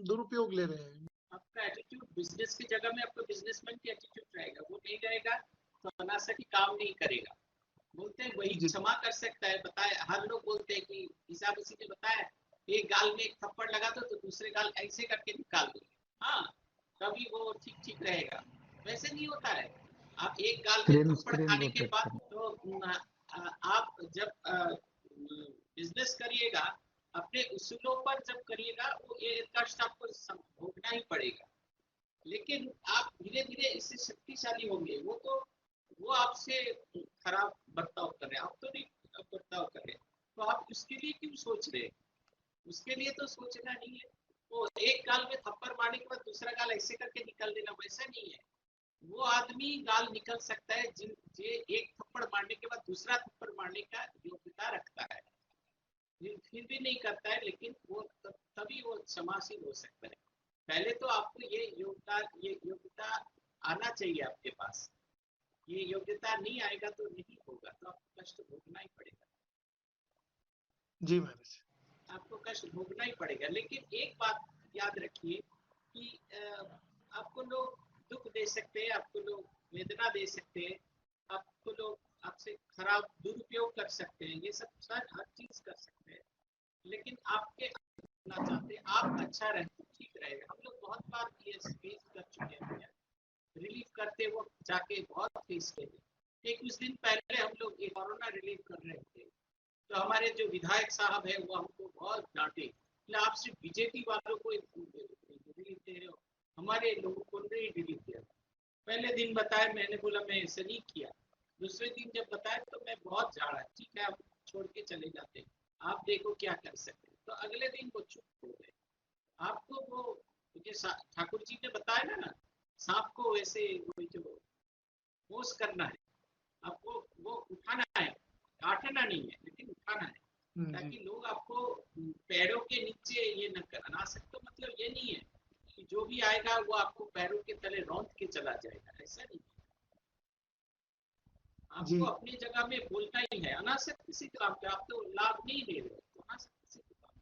दुरुपयोग ले रहे हैं। आपका एटीट्यूड बिजनेस की जगह में आपका बिजनेसमैन की एटीट्यूड रहेगा, वो नहीं रहेगा तो अनासक्ति काम नहीं करेगा। बोलते हैं वही जी। क्षमा कर सकता है। बताए हर लोग बोलते हैं कि ईसा मसीह ने बताया एक गाल में एक थप्पड़ लगा दो तो दूसरे गाल ऐसे करके निकाल दो। हाँ, तभी वो ठीक ठीक रहेगा। वैसे नहीं होता है। आप एक गाल में स्क्रीन थप्पड़ स्क्रीन खाने के रोटेट बाद करना। तो आप जब बिजनेस करिएगा अपने उसूलों पर जब करिएगा वो ये कष्ट आपको भोगना ही पड़ेगा। लेकिन आप धीरे धीरे इससे शक्तिशाली होंगे। वो आपसे खराब बर्ताव कर रहे हैं, आप तो नहीं बर्ताव कर रहे, तो आप उसके लिए क्यों सोच रहे हैं? उसके लिए तो सोचना नहीं है। वो एक गाल में थप्पड़ मारने के बाद दूसरा गाल ऐसे करके निकल देना वैसा नहीं है। वो आदमी गाल निकल सकता है जे एक थप्पड़ मारने के बाद दूसरा थप्पड़ मारने का योग्यता रखता है। फिर भी नहीं करता है, लेकिन वो तभी वो क्षमाशील हो सकता है। पहले तो आपको ये योग्यता आना चाहिए आपके पास। ये योग्यता नहीं आएगा तो नहीं होगा, तो आपको कष्ट भोगना ही पड़ेगा। जी महाराज। आपको कष्ट भोगना ही पड़ेगा। लेकिन एक बात याद रखिए कि आपको लोग दुख दे सकते हैं, आपको लोग वेदना दे सकते हैं, आपको लोग आपसे खराब दुरुपयोग कर सकते हैं, ये सब हर चीज कर सकते हैं। लेकिन आपके करना चाहते हैं आप अच्छा रहे तो ठीक रहेगा। हम लोग बहुत बार ये फेस कर चुके हैं, रिलीफ करते वक्त जाके बहुत फेस किए। एक कुछ दिन पहले हम लोग ये कोरोना रिलीफ कर रहे थे, तो हमारे जो विधायक साहब है वो हमको बहुत डांटे कि आप सिर्फ बीजेपी वालों को रिलीफ दे रहे हो, हमारे लोगों को नहीं रिलीफ दे रहे। पहले दिन बताया, मैंने बोला मैं ऐसा नहीं किया। दूसरे दिन जब बताया तो मैं बहुत झाड़ा, ठीक है आप छोड़ के चले जाते हैं, आप देखो क्या कर सकते हैं। तो अगले दिन वो चुप हो गए। आपको वो मुझे ठाकुर जी ने बताया ना, सांप को वैसे वो जो होश करना है, आपको वो उठाना है, काटना नहीं है लेकिन उठाना है, ताकि लोग आपको पैरों के नीचे ये न कर। अनासक्त तो मतलब ये नहीं है कि जो भी आएगा वो आपको पैरों के तले रौंद के चला जाएगा, ऐसा नहीं। आपको अपनी जगह में बोलना ही है। अनासक्त किसी काम पे आप तो लाभ नहीं ले रहे, तो अनासक्त किसी काम।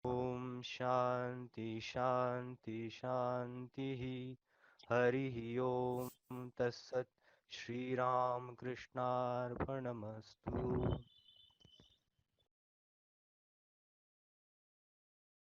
ओम शांति शांति शांति। हरि ओम तत्सत। श्री राम कृष्णार्पणमस्तु।